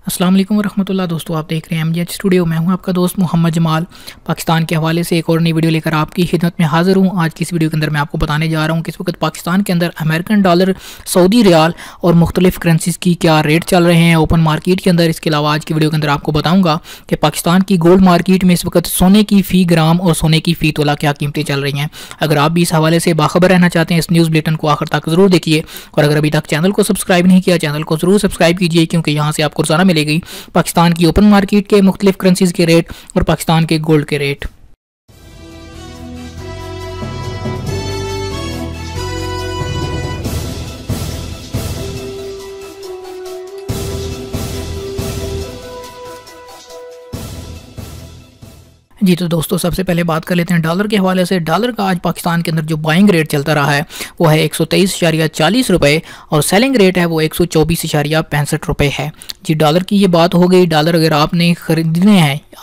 अस्सलाम वालेकुम वरहमतुल्लाह। दोस्तों आप देख रहे हैं MGH स्टूडियो। मैं हूं आपका दोस्त मोहम्मद जमाल। पाकिस्तान के हवाले से एक और नई वीडियो लेकर आपकी खिदमत में हाजिर हूं। आज की इस वीडियो के अंदर मैं आपको बताने जा रहा हूं कि इस वक्त पाकिस्तान के अंदर अमेरिकन डॉलर, सऊदी रियाल और मुख्तलिफ करेंसीज की क्या रेट चल रहे हैं ओपन मार्केट के अंदर। इसके अलावा आज की वीडियो के अंदर आपको बताऊँगा कि पाकिस्तान की गोल्ड मार्केट में इस वक्त सोने की फ़ी ग्राम और सोने की फ़ी तोला क्या कीमतें चल रही हैं। अगर आप भी इस हवाले से बाखबर रहना चाहते हैं, इस न्यूज़ बुलेटिन को आखिर तक ज़रूर देखिए। और अगर अभी तक चैनल को सब्सक्राइब नहीं किया, चैनल को ज़रूर सब्सक्राइब कीजिए, क्योंकि यहाँ से आपको रोज़ाना मिलेगी पाकिस्तान की ओपन मार्केट के मुख्तलिफ करेंसीज के रेट और पाकिस्तान के गोल्ड के रेट। जी तो दोस्तों सबसे पहले बात कर लेते हैं डॉलर के हवाले से। डॉलर का आज पाकिस्तान के अंदर जो बाइंग रेट चलता रहा है वो है 123.40 रुपये और सेलिंग रेट है वो 124.65 रुपये है। जी डॉलर की ये बात हो गई। डॉलर अगर आपने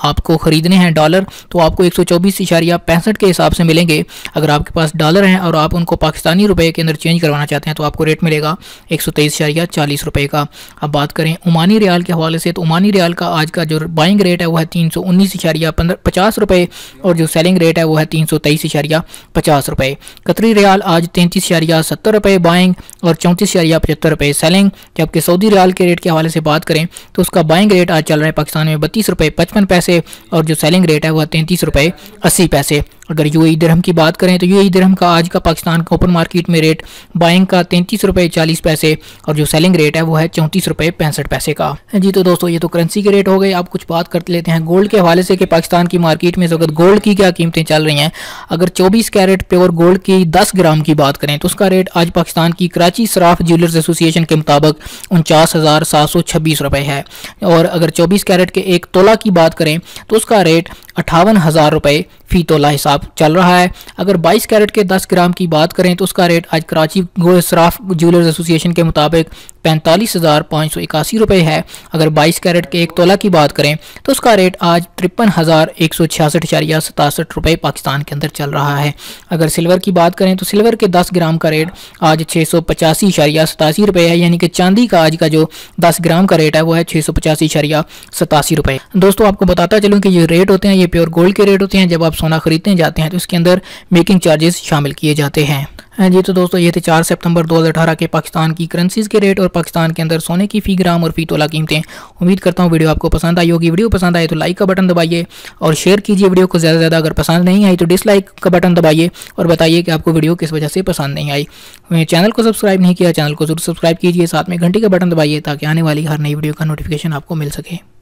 आपको ख़रीदने हैं डॉलर तो आपको 124.65 के हिसाब से मिलेंगे। अगर आपके पास डॉलर हैं और आप उनको पाकिस्तानी रुपए के अंदर चेंज करवाना चाहते हैं तो आपको रेट मिलेगा 123.40 रुपये का। अब बात करें ओमानी रियाल के हवाले से तो ओमानी रियाल का आज का जो बाइंग रेट है वो है 319.50 रुपये और जो सेलिंग रेट है वो है 323.50 रुपये। कतरी रियाल आज 33.70 रुपये बाइंग और 34.75 रुपये सेलिंग। जबकि सऊदी रियाल के रेट के हवाले से बात करें तो उसका बाइंग रेट आज चल रहा है पाकिस्तान में 32 रुपये 55 पैसे और जो सेलिंग रेट है वो 33 रुपये 80 पैसे। अगर यूएई दिरहम की बात करें तो यूएई दिरहम का आज का पाकिस्तान का ओपन मार्केट में रेट बाइंग का 33 रुपये 40 पैसे और जो सेलिंग रेट है वो है 34 रुपये 65 पैसे का। जी तो दोस्तों ये तो करेंसी के रेट हो गए। आप कुछ बात कर लेते हैं गोल्ड के हवाले से कि पाकिस्तान की मार्केट में इस वक्त गोल्ड की क्या कीमतें चल रही हैं। अगर 24 कैरेट प्योर गोल्ड की 10 ग्राम की बात करें तो उसका रेट आज पाकिस्तान की कराची सराफ ज्वेलर्स एसोसिएशन के मुताबिक 49,726 रुपये है। और अगर 24 कैरेट के एक तोला की बात करें तो उसका रेट 58,000 रुपये फ़ी तोला हिसाब चल रहा है। अगर 22 कैरेट के 10 ग्राम की बात करें तो उसका रेट आज कराची सराफ ज्वेलर्स एसोसिएशन के मुताबिक 45,581 रुपये है। अगर 22 कैरेट के एक तोला की बात करें तो उसका रेट आज 53,166.67 रुपये पाकिस्तान के अंदर चल रहा है। अगर सिल्वर की बात करें तो सिल्वर के 10 ग्राम का रेट आज 685.87 रुपये है। यानी कि चांदी का आज का जो 10 ग्राम का रेट है वो है 685.87 रुपये। दोस्तों आपको बताता चलूँ कि ये रेट होते हैं, ये प्योर गोल्ड के रेट होते हैं। जब आप सोना खरीदने जाते हैं तो इसके अंदर मेकिंग चार्जेस शामिल किए जाते हैं। जी तो दोस्तों ये थे 4 सितंबर 2018 के पाकिस्तान की करेंसीज के रेट और पाकिस्तान के अंदर सोने की फ़ी ग्राम और फ़ी तोला कीमतें। उम्मीद करता हूँ वीडियो आपको पसंद आई होगी। वीडियो पसंद आए तो लाइक का बटन दबाइए और शेयर कीजिए वीडियो को ज़्यादा से ज़्यादा। अगर पसंद नहीं आई तो डिसलाइक का बटन दबाइए और बताइए कि आपको वीडियो किस वजह से पसंद नहीं आई। चैनल को सब्सक्राइब नहीं किया, चैनल को जरूर सब्सक्राइब कीजिए, साथ में घंटी का बटन दबाइए ताकि आने वाली हर नई वीडियो का नोटिफिकेशन आपको मिल सके।